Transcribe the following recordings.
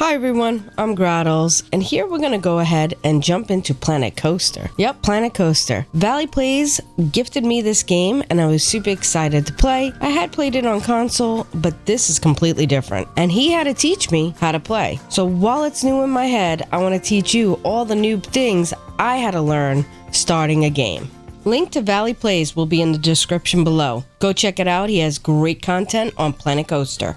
Hi everyone, I'm Grahtles, and here we're going to go ahead and jump into Planet Coaster. Yep, Planet Coaster. Valley Plays gifted me this game and I was super excited to play. I had played it on console, but this is completely different. And he had to teach me how to play. So while it's new in my head, I want to teach you all the new things I had to learn starting a game. Link to Valley Plays will be in the description below. Go check it out, he has great content on Planet Coaster.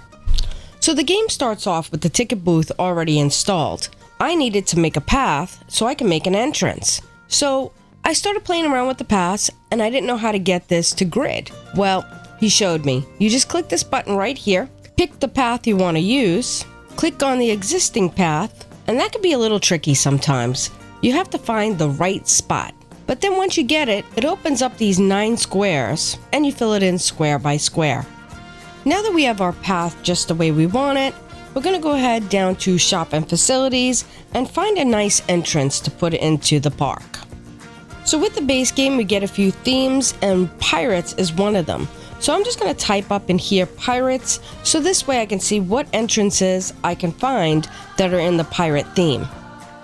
So the game starts off with the ticket booth already installed. I needed to make a path so I can make an entrance. So I started playing around with the paths and I didn't know how to get this to grid. Well, he showed me. You just click this button right here, pick the path you want to use, click on the existing path, and that can be a little tricky sometimes. You have to find the right spot. But then once you get it, it opens up these 9 squares and you fill it in square by square. Now that we have our path just the way we want it, we're going to go ahead down to Shop and Facilities and find a nice entrance to put into the park. So with the base game, we get a few themes and Pirates is one of them. So I'm just going to type up in here Pirates, so this way I can see what entrances I can find that are in the pirate theme.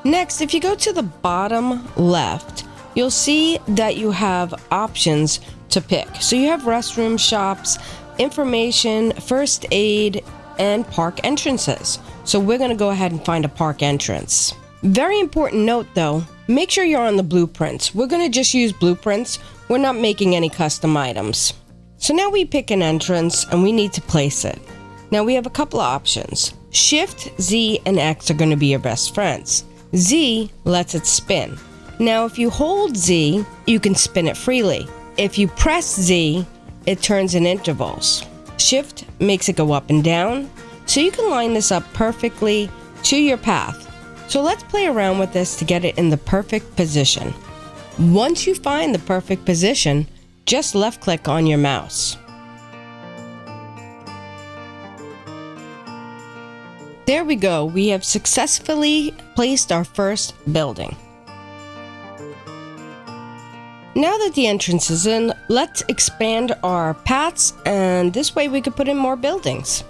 Next, if you go to the bottom left, you'll see that you have options to pick. So you have restroom shops, information, first aid, and park entrances. So we're going to go ahead and find a park entrance. Very important note though, make sure you're on the blueprints. We're going to just use blueprints. We're not making any custom items. So now we pick an entrance and we need to place it. Now we have a couple of options. Shift, Z, and X are going to be your best friends. Z lets it spin. Now if you hold Z, you can spin it freely. If you press Z, it turns in intervals. Shift makes it go up and down, so you can line this up perfectly to your path. So let's play around with this to get it in the perfect position. Once you find the perfect position, just left click on your mouse. There we go, we have successfully placed our first building. Now that the entrance is in, let's expand our paths, and this way we could put in more buildings.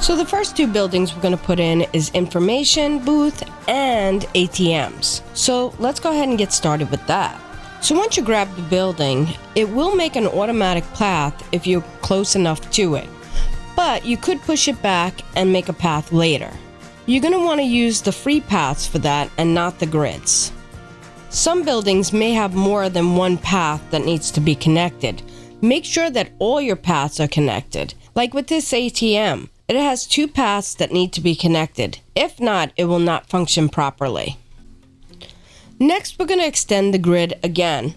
So the first 2 buildings we're going to put in is information booth and ATMs. So let's go ahead and get started with that. So once you grab the building, it will make an automatic path if you're close enough to it. But you could push it back and make a path later. You're going to want to use the free paths for that and not the grids. Some buildings may have more than one path that needs to be connected. Make sure that all your paths are connected. Like with this ATM, it has 2 paths that need to be connected. If not, it will not function properly. Next, we're going to extend the grid again.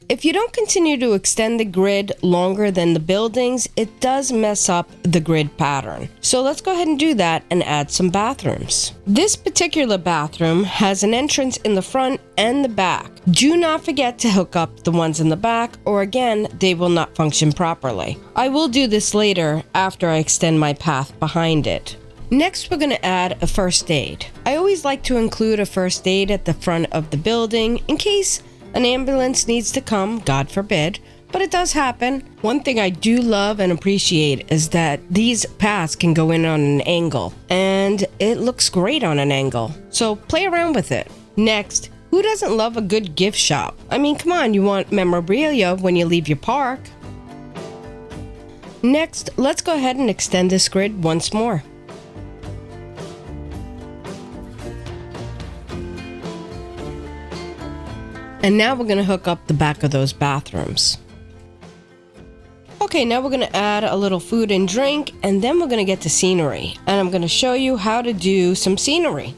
If you don't continue to extend the grid longer than the buildings, it does mess up the grid pattern. So let's go ahead and do that and add some bathrooms. This particular bathroom has an entrance in the front and the back. Do not forget to hook up the ones in the back, or again, they will not function properly. I will do this later after I extend my path behind it. Next, we're going to add a first aid. I always like to include a first aid at the front of the building in case an ambulance needs to come, God forbid, but it does happen. One thing I do love and appreciate is that these paths can go in on an angle, and it looks great on an angle. So play around with it. Next, who doesn't love a good gift shop? I mean, come on, you want memorabilia when you leave your park. Next, let's go ahead and extend this grid once more. And now we're going to hook up the back of those bathrooms. Okay, now we're going to add a little food and drink, and then we're going to get to scenery. And I'm going to show you how to do some scenery.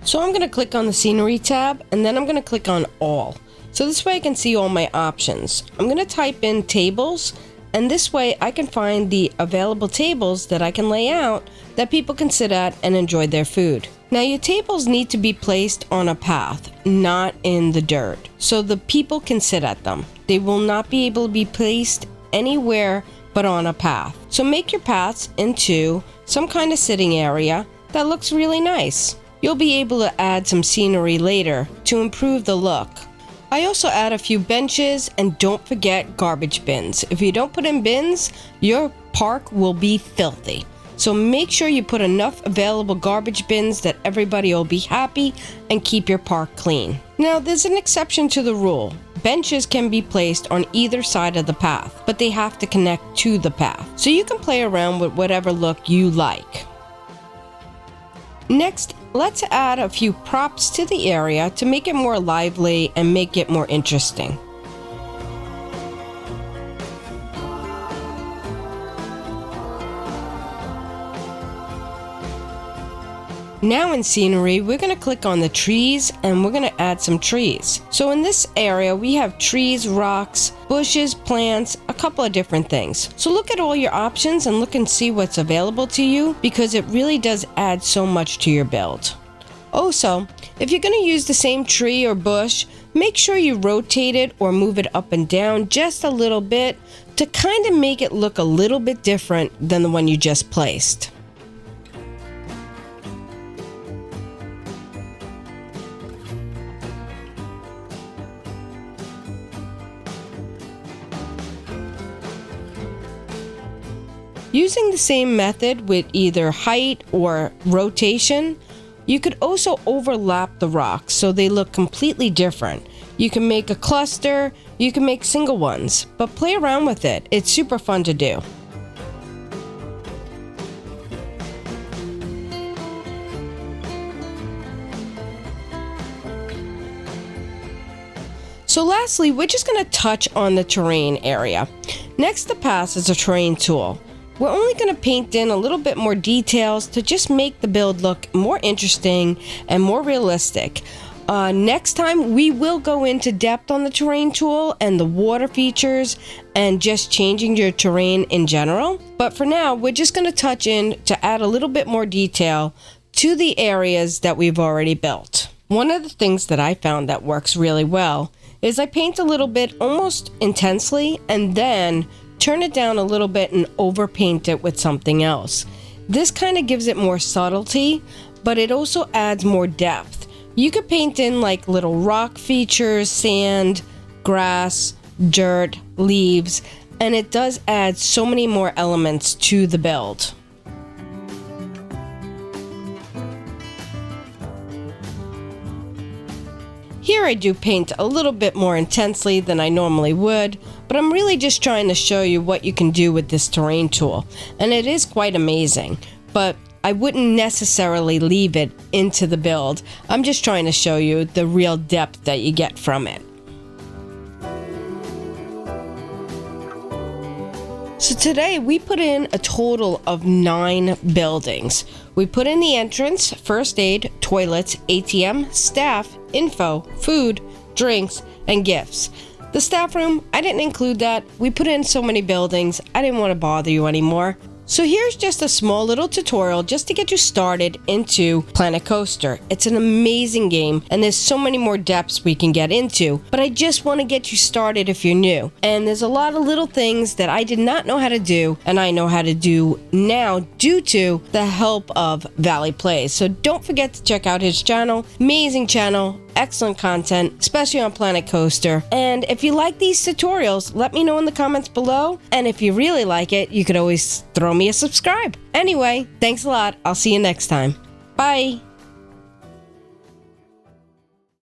So I'm going to click on the scenery tab, and then I'm going to click on all. So this way I can see all my options. I'm going to type in tables, and this way I can find the available tables that I can lay out that people can sit at and enjoy their food. Now your tables need to be placed on a path, not in the dirt, so the people can sit at them. They will not be able to be placed anywhere but on a path. So make your paths into some kind of sitting area that looks really nice. You'll be able to add some scenery later to improve the look. I also add a few benches, and don't forget garbage bins. If you don't put in bins, your park will be filthy. So make sure you put enough available garbage bins that everybody will be happy and keep your park clean. Now, there's an exception to the rule. Benches can be placed on either side of the path, but they have to connect to the path. So you can play around with whatever look you like. Next, let's add a few props to the area to make it more lively and make it more interesting. Now in scenery, we're going to click on the trees and we're going to add some trees. So in this area, we have trees, rocks, bushes, plants, a couple of different things. So look at all your options and look and see what's available to you, because it really does add so much to your build. Also, if you're going to use the same tree or bush, make sure you rotate it or move it up and down just a little bit to kind of make it look a little bit different than the one you just placed. Using the same method with either height or rotation, you could also overlap the rocks so they look completely different. You can make a cluster, you can make single ones, but play around with it. It's super fun to do. So lastly, we're just going to touch on the terrain area. Next to pass is a terrain tool. We're only going to paint in a little bit more details to just make the build look more interesting and more realistic. Next time, we will go into depth on the terrain tool and the water features and just changing your terrain in general. But for now, we're just going to touch in to add a little bit more detail to the areas that we've already built. One of the things that I found that works really well is I paint a little bit almost intensely and then turn it down a little bit and overpaint it with something else. This kind of gives it more subtlety, but it also adds more depth. You could paint in like little rock features, sand, grass, dirt, leaves, and it does add so many more elements to the build. Here I do paint a little bit more intensely than I normally would, but I'm really just trying to show you what you can do with this terrain tool, and it is quite amazing, but I wouldn't necessarily leave it into the build. I'm just trying to show you the real depth that you get from it. So today we put in a total of 9 buildings. We put in the entrance, first aid, toilets, ATM, staff, info, food, drinks, and gifts. The staff room, I didn't include that. We put in so many buildings, I didn't want to bother you anymore. So here's just a small little tutorial just to get you started into Planet Coaster. It's an amazing game and there's so many more depths we can get into, but I just want to get you started if you're new. And there's a lot of little things that I did not know how to do and I know how to do now due to the help of Valley Plays. So don't forget to check out his channel, amazing channel. Excellent content, especially on Planet Coaster. And if you like these tutorials, let me know in the comments below. And if you really like it, you could always throw me a subscribe. Anyway, thanks a lot. I'll see you next time. Bye.